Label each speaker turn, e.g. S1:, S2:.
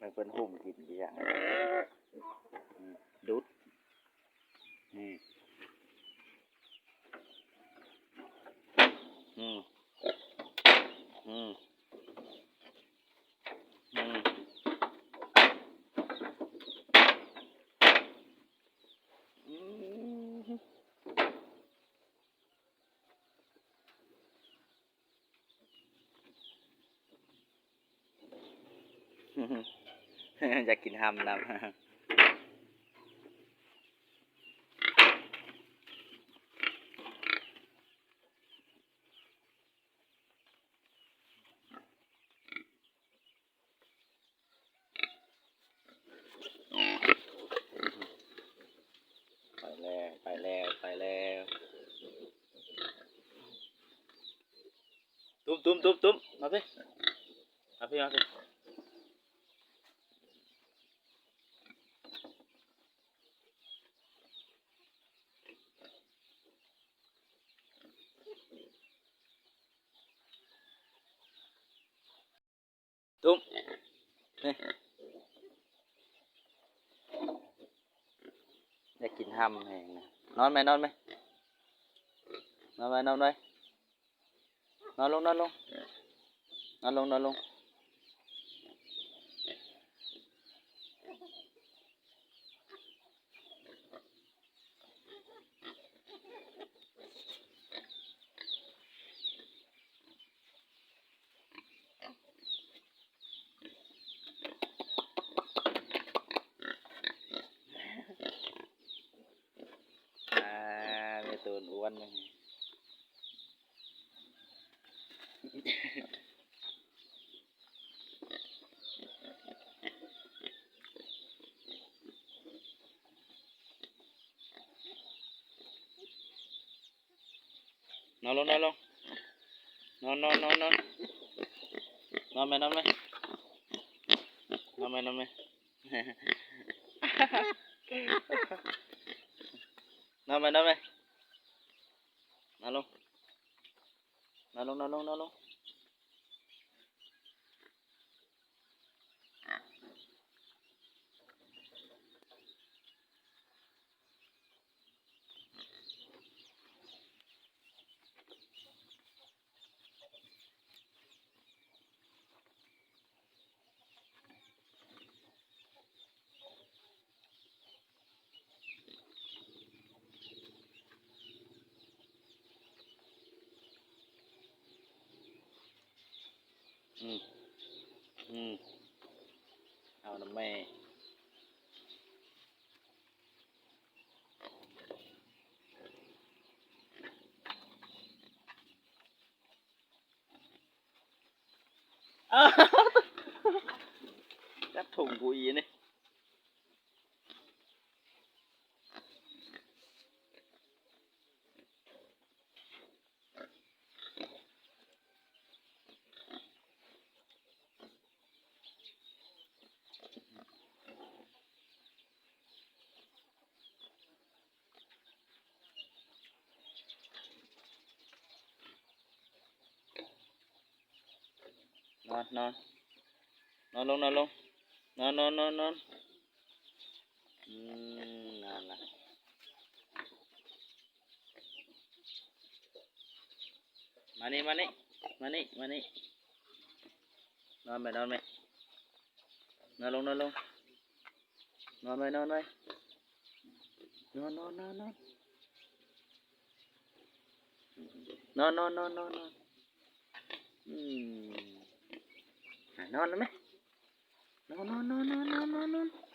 S1: มันเป็นหุ่มกินอย่างดุดอืมอืมอืมอืมอยากกินฮัมนะไปแล้วไปแล้วไปแล้วตุ้มมาพี่มาพี่มาพี่ตุ้มนี่อยากกินฮัมแหงนะนอนไหมนอนไหมนอนไหมนอนไหมนอนลงนอนลงนอนลงนอนลงมีตัวอ้วนเลยนอนลงนอนลงนอนนอนนอนนอนนอนไหมนอนไหมนอนไหมนอนไหมนอนไหมนอนไหมนอนลงนอนลงนอนลงนอนลงอืมอืมเอาน้ำแม่จับถุงกูอีนี่นอนนอนนอนลงนอนลงนอนนอนนอนนอนนอนละมานี่มานี่มานี่มานี่นอนไหมนอนไหมนอนลงนอนลงนอนไหมนอนไหมนอนนอนนอนนอนนอนนอนนอนนอนนอนอืมนอนแล้วไหมนอนนอนนอนนอนนอนนอน